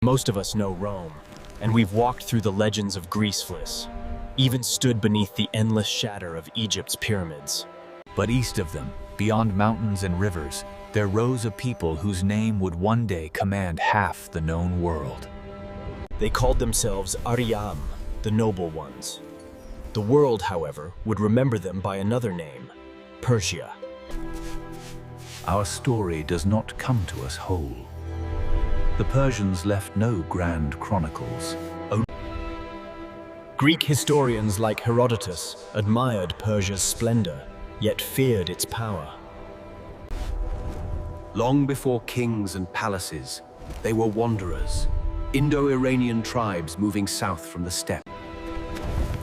Most of us know Rome, and we've walked through the legends of Greece, even stood beneath the endless shadow of Egypt's pyramids. But east of them, beyond mountains and rivers, there rose a people whose name would one day command half the known world. They called themselves Aryam, the noble ones. The world, however, would remember them by another name, Persia. Our story does not come to us whole. The Persians left no grand chronicles. Greek historians like Herodotus admired Persia's splendor, yet feared its power. Long before kings and palaces, they were wanderers, Indo-Iranian tribes moving south from the steppe.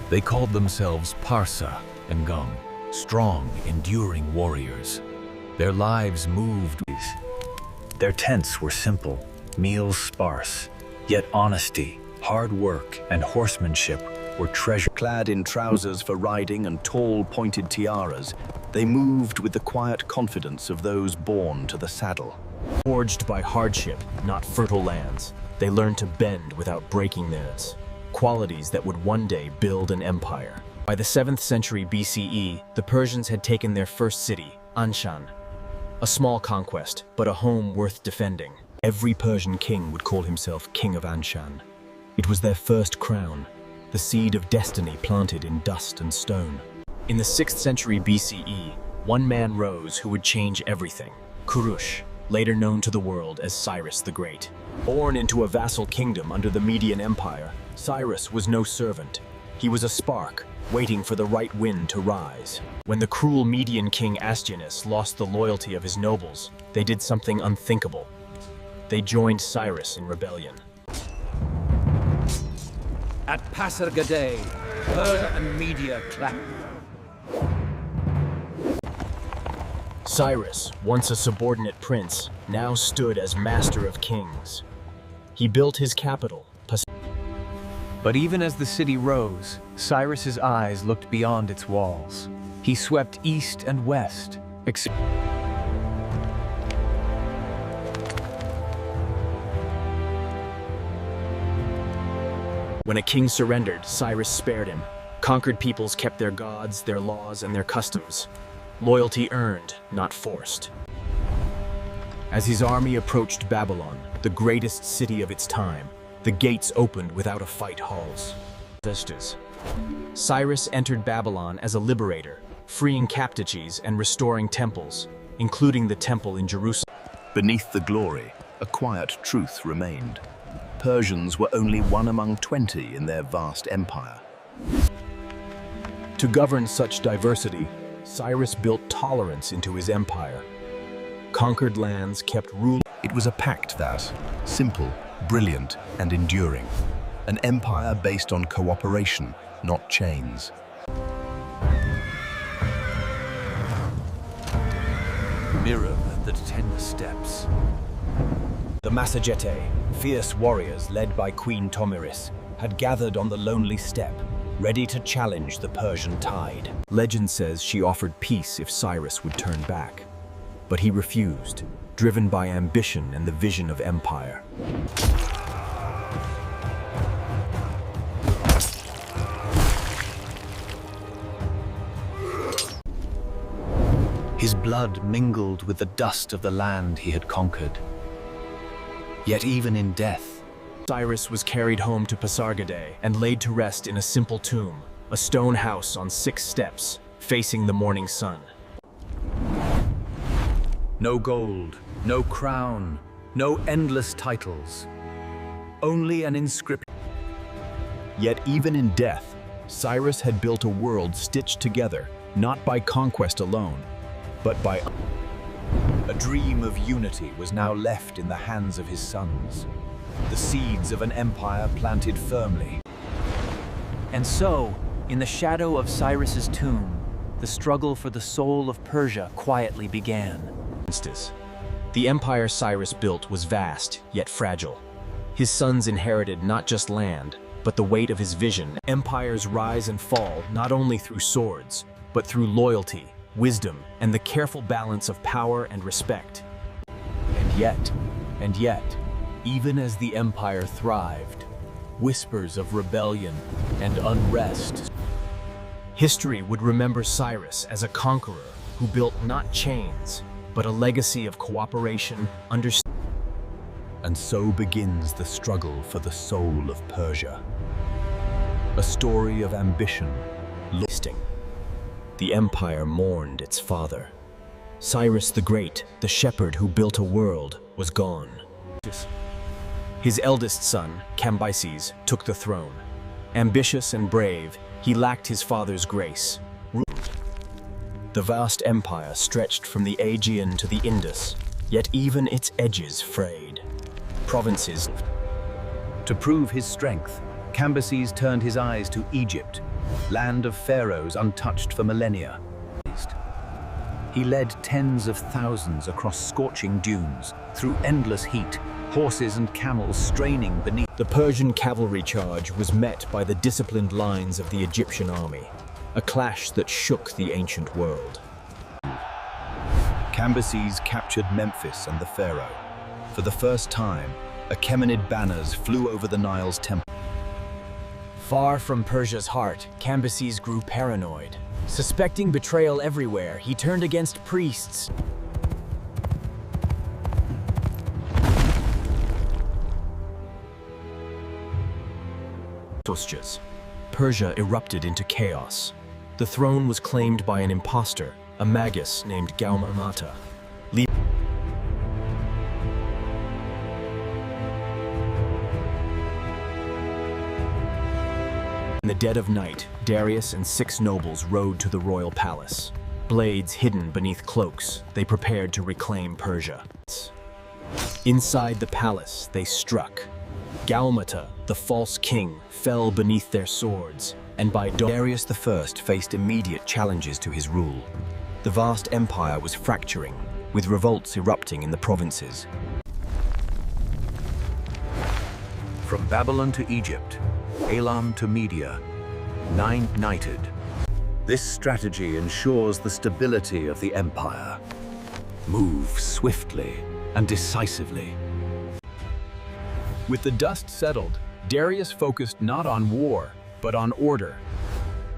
They called themselves Parsa and Gum, strong, enduring warriors. Their lives moved. Their tents were simple, meals sparse, yet honesty, hard work, and horsemanship were treasure. Clad in trousers for riding and tall, pointed tiaras, they moved with the quiet confidence of those born to the saddle. Forged by hardship, not fertile lands, they learned to bend without breaking theirs, qualities that would one day build an empire. By the 7th century BCE, the Persians had taken their first city, Anshan. A small conquest, but a home worth defending. Every Persian king would call himself King of Anshan. It was their first crown, the seed of destiny planted in dust and stone. In the 6th century BCE, one man rose who would change everything. Kurush, later known to the world as Cyrus the Great. Born into a vassal kingdom under the Median Empire, Cyrus was no servant. He was a spark, waiting for the right wind to rise. When the cruel Median king Astyages lost the loyalty of his nobles, they did something unthinkable. They joined Cyrus in rebellion. At Pasargadae, Persia and Media clapped. Cyrus, once a subordinate prince, now stood as master of kings. He built his capital, But even as the city rose, Cyrus's eyes looked beyond its walls. He swept east and west, When a king surrendered, Cyrus spared him. Conquered peoples kept their gods, their laws, and their customs. Loyalty earned, not forced. As his army approached Babylon, the greatest city of its time, the gates opened without a fight halls. Cyrus entered Babylon as a liberator, freeing captives and restoring temples, including the temple in Jerusalem. Beneath the glory, a quiet truth remained. Persians were only one among 20 in their vast empire. To govern such diversity, Cyrus built tolerance into his empire. Conquered lands kept rule. It was a pact that, simple, brilliant, and enduring. An empire based on cooperation, not chains. Mirror that tend the steps. The Massagetae, fierce warriors led by Queen Tomiris, had gathered on the lonely steppe, ready to challenge the Persian tide. Legend says she offered peace if Cyrus would turn back. But he refused, driven by ambition and the vision of empire. His blood mingled with the dust of the land he had conquered. Yet even in death, Cyrus was carried home to Pasargadae and laid to rest in a simple tomb, a stone house on 6 steps, facing the morning sun. no gold, no crown, no endless titles, only an inscription. Yet even in death, Cyrus had built a world stitched together, not by conquest alone, but by... A dream of unity was now left in the hands of his sons. The seeds of an empire planted firmly. And so, in the shadow of Cyrus's tomb, the struggle for the soul of Persia quietly began. The empire Cyrus built was vast, yet fragile. His sons inherited not just land, but the weight of his vision. Empires rise and fall not only through swords, but through loyalty, wisdom, and the careful balance of power and respect. And yet, Even as the empire thrived, whispers of rebellion and unrest. History would remember Cyrus as a conqueror who built not chains, but a legacy of cooperation, understanding. And so begins the struggle for the soul of Persia. A story of ambition. The empire mourned its father. Cyrus the Great, the shepherd who built a world, was gone. His eldest son, Cambyses, took the throne. Ambitious and brave, he lacked his father's grace. The vast empire stretched from the Aegean to the Indus, yet even its edges frayed. Provinces. To prove his strength, Cambyses turned his eyes to Egypt, land of pharaohs untouched for millennia. He led tens of thousands across scorching dunes, through endless heat, horses and camels straining beneath. The Persian cavalry charge was met by the disciplined lines of the Egyptian army, a clash that shook the ancient world. Cambyses captured Memphis and the pharaoh. For the first time, Achaemenid banners flew over the Nile's temple. Far from Persia's heart, Cambyses grew paranoid. Suspecting betrayal everywhere, he turned against priests. Persia erupted into chaos. The throne was claimed by an impostor, a magus named Gaumamata. In the dead of night, Darius and 6 nobles rode to the royal palace. Blades hidden beneath cloaks, they prepared to reclaim Persia. Inside the palace, they struck. Gaumata, the false king, fell beneath their swords, and by dawn, Darius I faced immediate challenges to his rule. The vast empire was fracturing, with revolts erupting in the provinces. From Babylon to Egypt, Elam to Media, 9 knighted. This strategy ensures the stability of the empire. Move swiftly and decisively. With the dust settled, Darius focused not on war, but on order.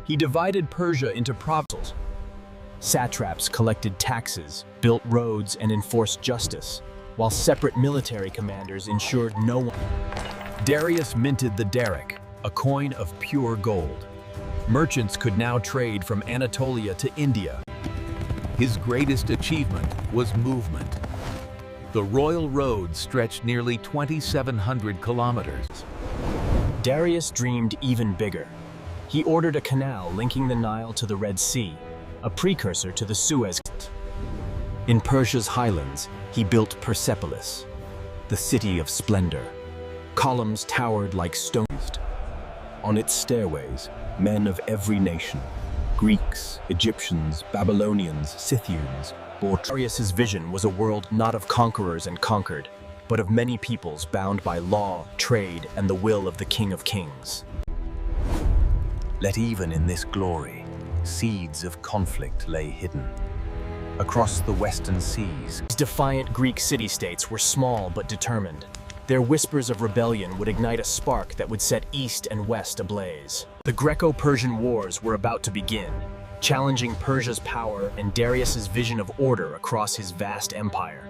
He divided Persia into provinces. Satraps collected taxes, built roads, and enforced justice, while separate military commanders ensured no one. Darius minted the daric, a coin of pure gold. Merchants could now trade from Anatolia to India. His greatest achievement was movement. The royal road stretched nearly 2,700 kilometers. Darius dreamed even bigger. He ordered a canal linking the Nile to the Red Sea, a precursor to the Suez Canal. In Persia's highlands, he built Persepolis, the city of splendor. Columns towered like stones. On its stairways, men of every nation, Greeks, Egyptians, Babylonians, Scythians, bore. Darius's vision was a world not of conquerors and conquered, but of many peoples bound by law, trade, and the will of the King of Kings. Let even in this glory, seeds of conflict lay hidden. Across the western seas, These defiant Greek city-states were small but determined. Their whispers of rebellion would ignite a spark that would set east and west ablaze. The Greco-Persian wars were about to begin, challenging Persia's power and Darius's vision of order across his vast empire.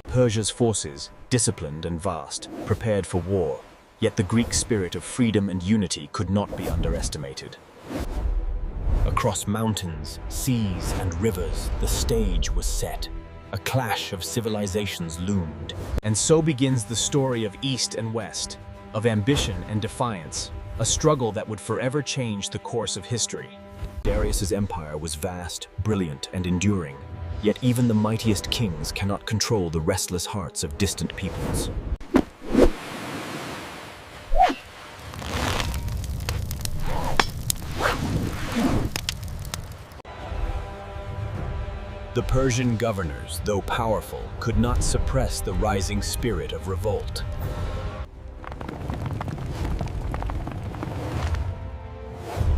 Persia's forces, disciplined and vast, prepared for war, yet the Greek spirit of freedom and unity could not be underestimated. Across mountains, seas, and rivers, the stage was set. A clash of civilizations loomed. And so begins the story of East and West, of ambition and defiance, a struggle that would forever change the course of history. Darius's empire was vast, brilliant, and enduring, yet even the mightiest kings cannot control the restless hearts of distant peoples. The Persian governors, though powerful, could not suppress the rising spirit of revolt.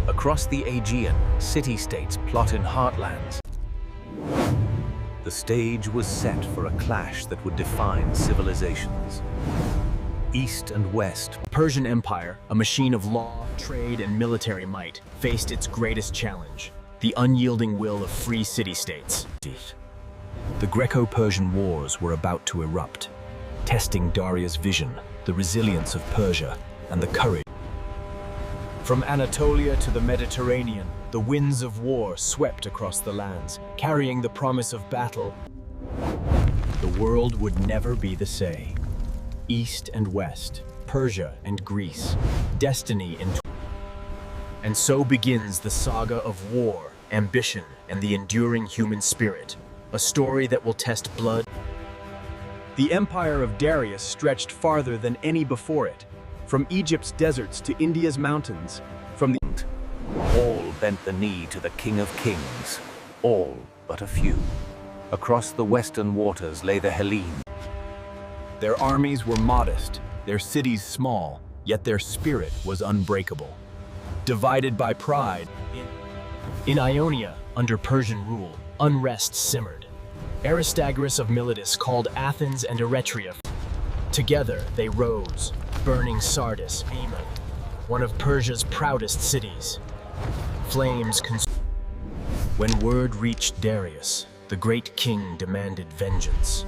Across the Aegean, city-states plot in heartlands. The stage was set for a clash that would define civilizations. East and West. The Persian Empire, a machine of law, trade, and military might, faced its greatest challenge, the unyielding will of free city-states. The Greco-Persian Wars were about to erupt, testing Darius' vision, the resilience of Persia, and the courage. From Anatolia to the Mediterranean, the winds of war swept across the lands, carrying the promise of battle. The world would never be the same. East and West, Persia and Greece, destiny and... And so begins the saga of war, ambition, and the enduring human spirit, a story that will test blood. The empire of Darius stretched farther than any before it, from Egypt's deserts to India's mountains, from the... All bent the knee to the King of Kings, all but a few. Across the western waters lay the Hellenes. Their armies were modest, their cities small, yet their spirit was unbreakable. Divided by pride, In Ionia, under Persian rule, unrest simmered. Aristagoras of Miletus called Athens and Eretria. Together they rose, burning Sardis, Aemon, one of Persia's proudest cities. Flames consumed. When word reached Darius, the great king demanded vengeance.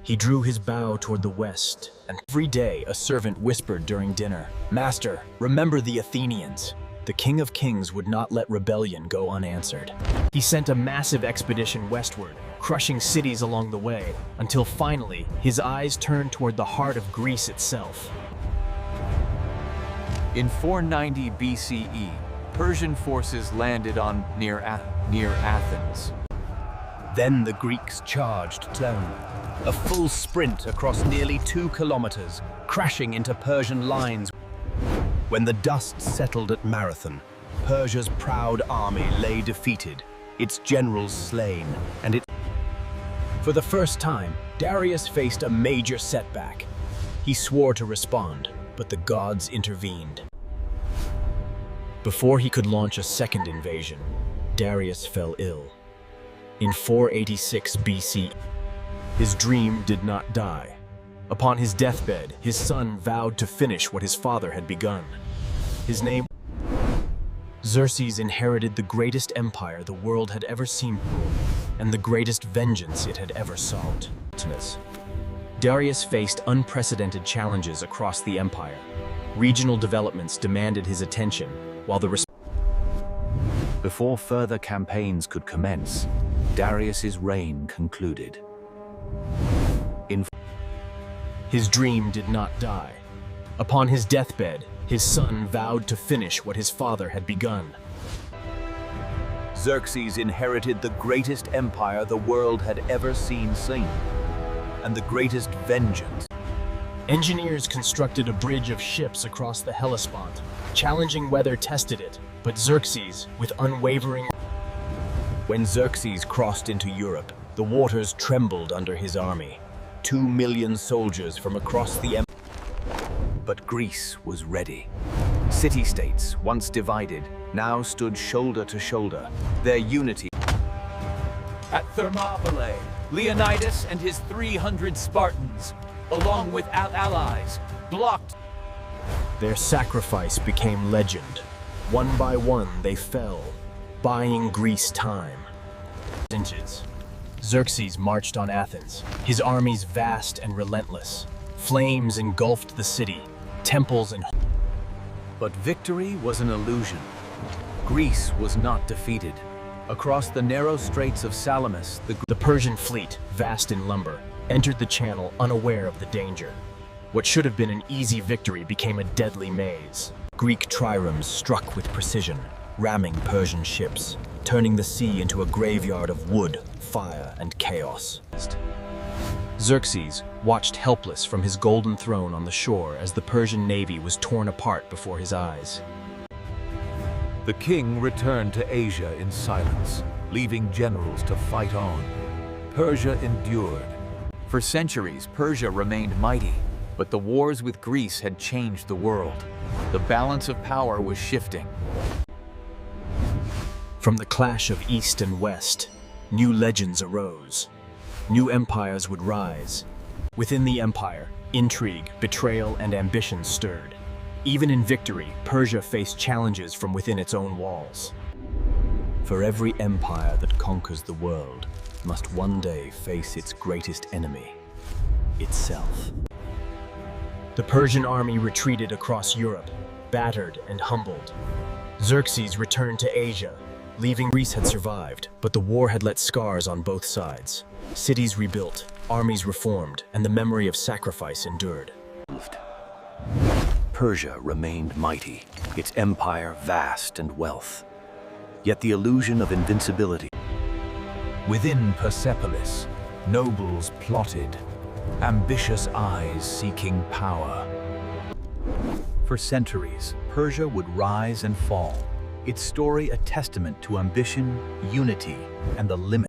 He drew his bow toward the west, and every day a servant whispered during dinner, "Master, remember the Athenians." The King of Kings would not let rebellion go unanswered. He sent a massive expedition westward, crushing cities along the way, until finally his eyes turned toward the heart of Greece itself. In 490 BCE, Persian forces landed near Athens. Then the Greeks charged down, a full sprint across nearly 2 kilometers, crashing into Persian lines. When the dust settled at Marathon, Persia's proud army lay defeated, its generals slain, and it... For the first time, Darius faced a major setback. He swore to respond, but the gods intervened. Before he could launch a second invasion, Darius fell ill. In 486 BC, his dream did not die. Upon his deathbed, his son vowed to finish what his father had begun. His name... Xerxes inherited the greatest empire the world had ever seen, and the greatest vengeance it had ever sought. Darius faced unprecedented challenges across the empire. Regional developments demanded his attention, while the... Before further campaigns could commence, Darius's reign concluded. His dream did not die. Upon his deathbed, his son vowed to finish what his father had begun. Xerxes inherited the greatest empire the world had ever seen, and the greatest vengeance. Engineers constructed a bridge of ships across the Hellespont. Challenging weather tested it, but Xerxes, with unwavering... When Xerxes crossed into Europe, the waters trembled under his army. 2 million soldiers from across the empire. But Greece was ready. City-states, once divided, now stood shoulder to shoulder, their unity. At Thermopylae, Leonidas and his 300 Spartans, along with allies, blocked. Their sacrifice became legend. One by one they fell, buying Greece time. Xerxes marched on Athens, his armies vast and relentless. Flames engulfed the city, temples and... But victory was an illusion. Greece was not defeated. Across the narrow straits of Salamis, The Persian fleet, vast in lumber, entered the channel unaware of the danger. What should have been an easy victory became a deadly maze. Greek triremes struck with precision, ramming Persian ships, turning the sea into a graveyard of wood, fire, and chaos. Xerxes watched helpless from his golden throne on the shore as the Persian navy was torn apart before his eyes. the king returned to Asia in silence, leaving generals to fight on. Persia endured. For centuries, Persia remained mighty, but the wars with Greece had changed the world. The balance of power was shifting. From the clash of East and West, new legends arose. New empires would rise. Within the empire, intrigue, betrayal, and ambition stirred. Even in victory, Persia faced challenges from within its own walls. For every empire that conquers the world must one day face its greatest enemy, itself. The Persian army retreated across Europe, battered and humbled. Xerxes returned to Asia, leaving Greece had survived, but the war had left scars on both sides. Cities rebuilt, armies reformed, and the memory of sacrifice endured. Persia remained mighty, its empire vast and wealth. Yet the illusion of invincibility. Within Persepolis, nobles plotted, ambitious eyes seeking power. For centuries, Persia would rise and fall, its story a testament to ambition, unity, and the limit.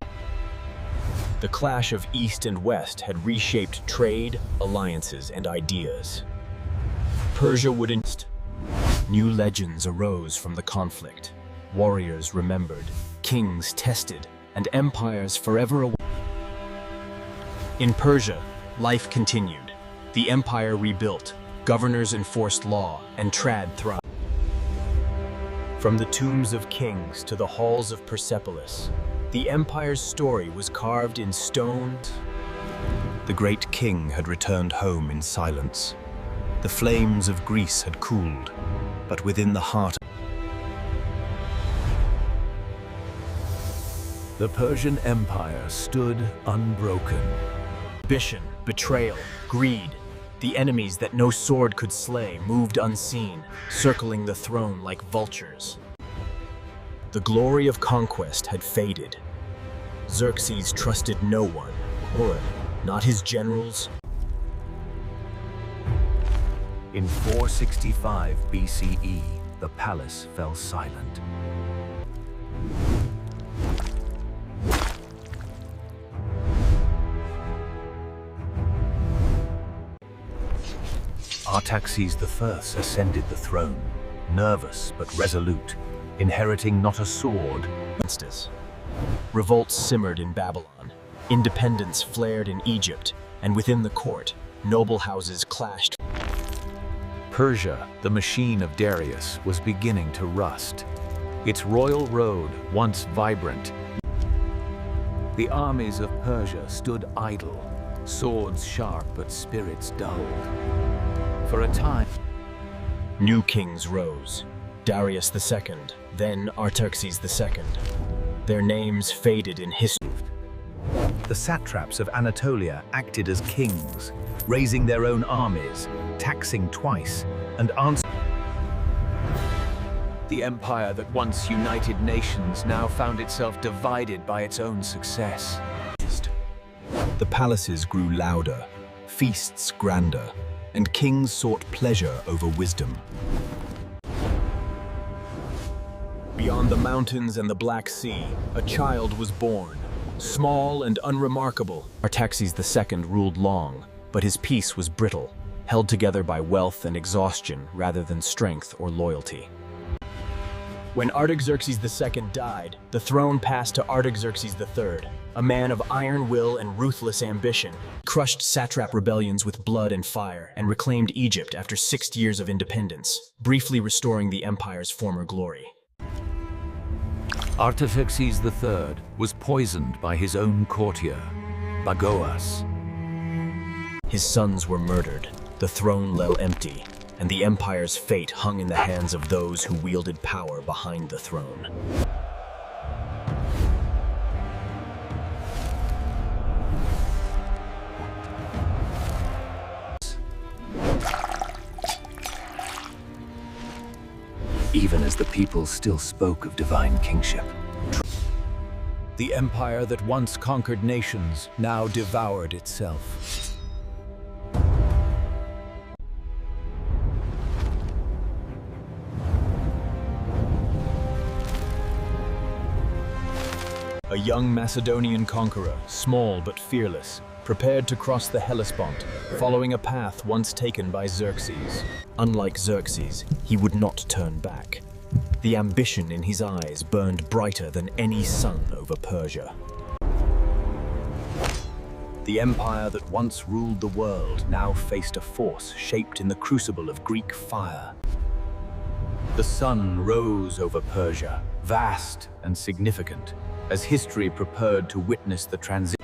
The clash of East and West had reshaped trade, alliances, and ideas. Persia would insist. New legends arose from the conflict. Warriors remembered, kings tested, and empires forever away. In Persia, life continued. The empire rebuilt, governors enforced law, and trade thrived. From the tombs of kings to the halls of Persepolis, the empire's story was carved in stone. The great king had returned home in silence. The flames of Greece had cooled, but within the heart The Persian Empire stood unbroken. Ambition, betrayal, greed, the enemies that no sword could slay moved unseen, circling the throne like vultures. The glory of conquest had faded. Xerxes trusted no one, or not his generals. In 465 BCE, the palace fell silent. Artaxerxes I ascended the throne, nervous but resolute, inheriting not a sword. Revolts simmered in Babylon, independence flared in Egypt, and within the court, noble houses clashed. Persia, the machine of Darius, was beginning to rust. Its royal road, once vibrant. The armies of Persia stood idle, swords sharp but spirits dulled. For a time, new kings rose. Darius II, then Artaxerxes II. Their names faded in history. the satraps of Anatolia acted as kings, raising their own armies, taxing twice, and answering. The empire that once united nations now found itself divided by its own success. The palaces grew louder, feasts grander, and kings sought pleasure over wisdom. Beyond the mountains and the Black Sea, a child was born, small and unremarkable. Artaxerxes II ruled long, but his peace was brittle, held together by wealth and exhaustion rather than strength or loyalty. When Artaxerxes II died, the throne passed to Artaxerxes III, a man of iron will and ruthless ambition. He crushed satrap rebellions with blood and fire and reclaimed Egypt after 6 years of independence, briefly restoring the empire's former glory. Artaxerxes III was poisoned by his own courtier, Bagoas. His sons were murdered, the throne lay empty, and the empire's fate hung in the hands of those who wielded power behind the throne. Even as the people still spoke of divine kingship. The empire that once conquered nations now devoured itself. A young Macedonian conqueror, small but fearless, prepared to cross the Hellespont, following a path once taken by Xerxes. Unlike Xerxes, he would not turn back. The ambition in his eyes burned brighter than any sun over Persia. The empire that once ruled the world now faced a force shaped in the crucible of Greek fire. The sun rose over Persia, vast and significant, as history prepared to witness the transition.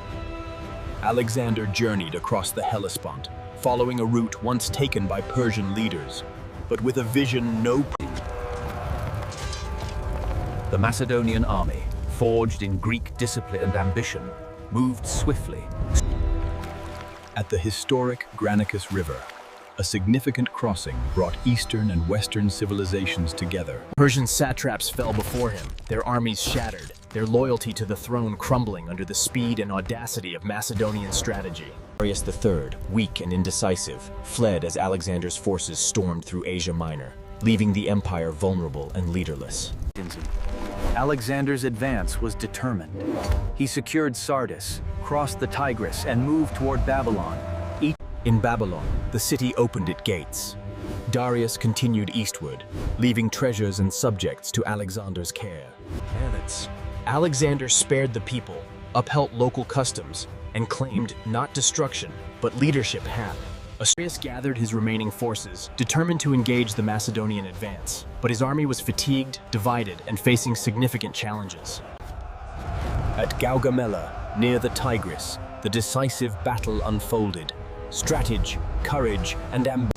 Alexander journeyed across the Hellespont, following a route once taken by Persian leaders, but with a vision The Macedonian army, forged in Greek discipline and ambition, moved swiftly. At the historic Granicus River, a significant crossing brought Eastern and Western civilizations together. Persian satraps fell before him, their armies shattered, their loyalty to the throne crumbling under the speed and audacity of Macedonian strategy. Darius III, weak and indecisive, fled as Alexander's forces stormed through Asia Minor, leaving the empire vulnerable and leaderless. Alexander's advance was determined. He secured Sardis, crossed the Tigris, and moved toward Babylon. In Babylon, the city opened its gates. Darius continued eastward, leaving treasures and subjects to Alexander's care. Alexander spared the people, upheld local customs, and claimed not destruction, but leadership. Darius gathered his remaining forces, determined to engage the Macedonian advance, but his army was fatigued, divided, and facing significant challenges. At Gaugamela, near the Tigris, the decisive battle unfolded. Strategy, courage, and ambition.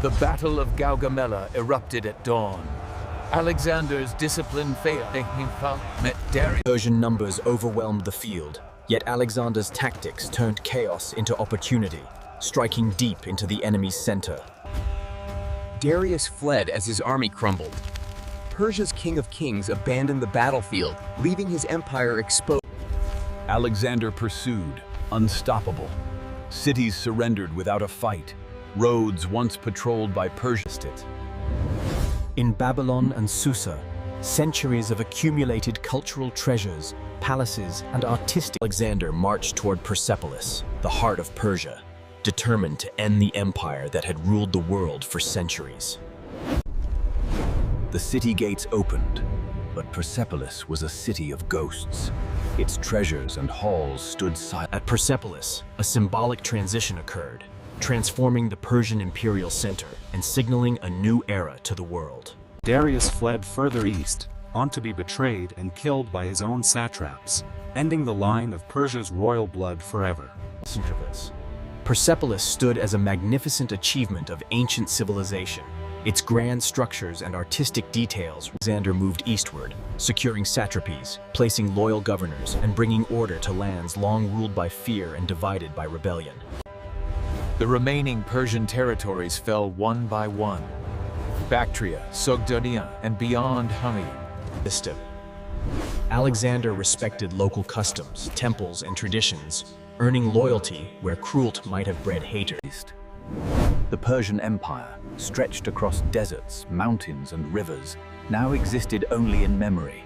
The Battle of Gaugamela erupted at dawn. Alexander's discipline failed. Met Darius. Persian numbers overwhelmed the field, yet Alexander's tactics turned chaos into opportunity, striking deep into the enemy's center. Darius fled as his army crumbled. Persia's king of kings abandoned the battlefield, leaving his empire exposed. Alexander pursued, unstoppable. Cities surrendered without a fight. Roads once patrolled by Persians. In Babylon and Susa, centuries of accumulated cultural treasures, palaces, and artistic. Alexander marched toward Persepolis, the heart of Persia, determined to end the empire that had ruled the world for centuries. The city gates opened, but Persepolis was a city of ghosts. Its treasures and halls stood silent. At Persepolis, a symbolic transition occurred, transforming the Persian imperial center and signaling a new era to the world. Darius fled further east, on to be betrayed and killed by his own satraps, ending the line of Persia's royal blood forever. Persepolis stood as a magnificent achievement of ancient civilization. Its grand structures and artistic details. Alexander moved eastward, securing satrapies, placing loyal governors, and bringing order to lands long ruled by fear and divided by rebellion. The remaining Persian territories fell one by one. Bactria, Sogdonia, and beyond Hungary. Alexander respected local customs, temples, and traditions, earning loyalty where cruelty might have bred hatred. The Persian Empire, stretched across deserts, mountains, and rivers, now existed only in memory.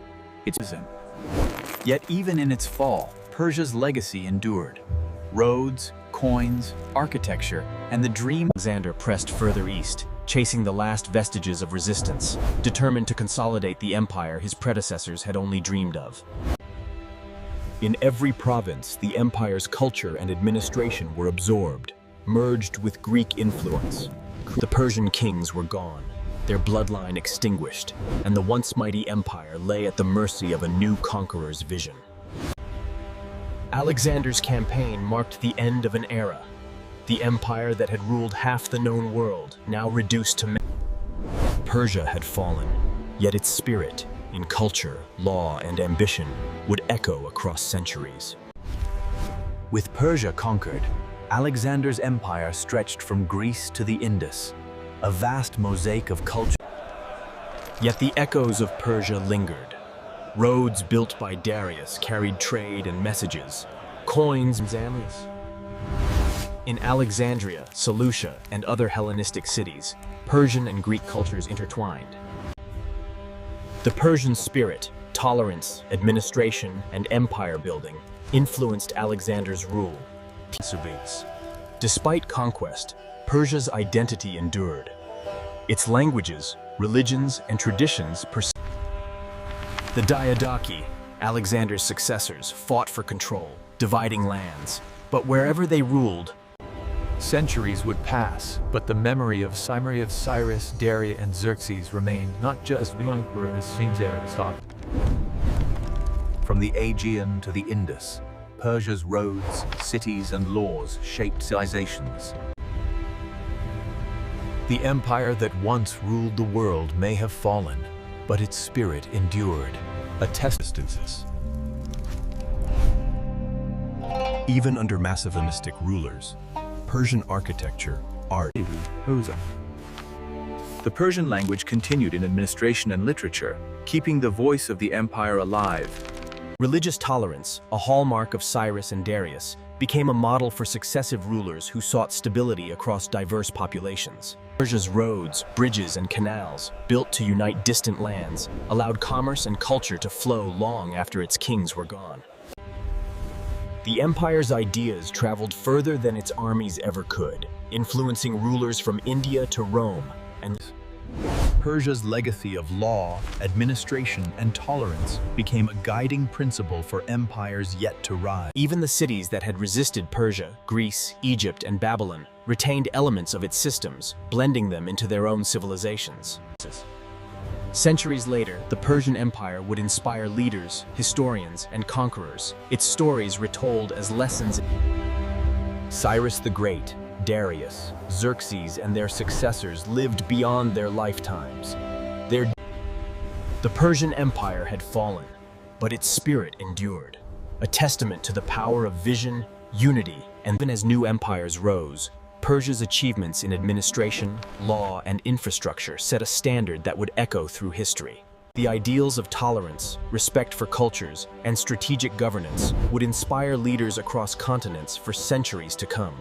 Yet even in its fall, Persia's legacy endured. Roads, coins, architecture, and the dream. Alexander pressed further east, chasing the last vestiges of resistance, determined to consolidate the empire his predecessors had only dreamed of. In every province, the empire's culture and administration were absorbed, merged with Greek influence. The Persian kings were gone, their bloodline extinguished, and the once mighty empire lay at the mercy of a new conqueror's vision. Alexander's campaign marked the end of an era. The empire that had ruled half the known world, now reduced to Persia had fallen, yet its spirit, in culture, law, and ambition, would echo across centuries. With Persia conquered, Alexander's empire stretched from Greece to the Indus, a vast mosaic of culture. Yet the echoes of Persia lingered. Roads built by Darius carried trade and messages, coins and zamlies. In Alexandria, Seleucia, and other Hellenistic cities, Persian and Greek cultures intertwined. The Persian spirit, tolerance, administration, and empire building influenced Alexander's rule. Despite conquest, Persia's identity endured. Its languages, religions, and traditions persisted. The Diadochi, Alexander's successors, fought for control, dividing lands. But wherever they ruled, Centuries would pass, but the memory of Cyrus, Darius, and Xerxes remained not just among From the Aegean to the Indus, Persia's roads, cities, and laws shaped civilizations. The empire that once ruled the world may have fallen, but its spirit endured. Even under massive Hellenistic rulers, Persian architecture, art. the Persian language continued in administration and literature, keeping the voice of the empire alive. Religious tolerance, a hallmark of Cyrus and Darius, became a model for successive rulers who sought stability across diverse populations. Persia's roads, bridges, and canals, built to unite distant lands, allowed commerce and culture to flow long after its kings were gone. The empire's ideas traveled further than its armies ever could, influencing rulers from India to Rome, and Persia's legacy of law, administration, and tolerance became a guiding principle for empires yet to rise. even the cities that had resisted Persia, Greece, Egypt, and Babylon retained elements of its systems, blending them into their own civilizations. Centuries later, the Persian Empire would inspire leaders, historians, and conquerors, its stories retold as lessons. Cyrus the Great, Darius, Xerxes, and their successors lived beyond their lifetimes. The Persian Empire had fallen, but its spirit endured, a testament to the power of vision, unity, and even as new empires rose, Persia's achievements in administration, law, and infrastructure set a standard that would echo through history. The ideals of tolerance, respect for cultures, and strategic governance would inspire leaders across continents for centuries to come.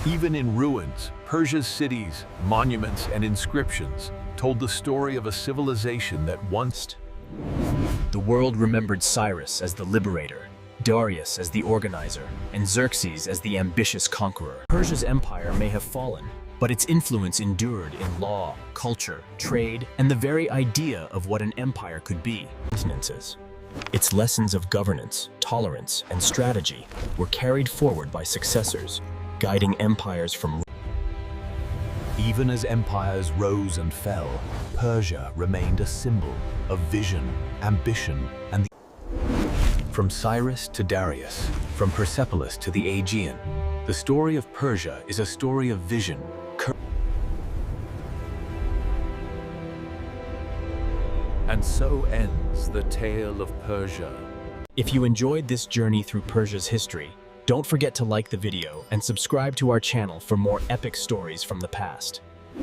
Even in ruins, Persia's cities, monuments, and inscriptions told the story of a civilization that once. The world remembered Cyrus as the liberator, Darius as the organizer, and Xerxes as the ambitious conqueror. Persia's empire may have fallen, but its influence endured in law, culture, trade, and the very idea of what an empire could be. Its lessons of governance, tolerance, and strategy were carried forward by successors, guiding empires from. Even as empires rose and fell, Persia remained a symbol of vision, ambition, and From Cyrus to Darius, from Persepolis to the Aegean, the story of Persia is a story of vision, and so ends the tale of Persia. If you enjoyed this journey through Persia's history, don't forget to like the video and subscribe to our channel for more epic stories from the past.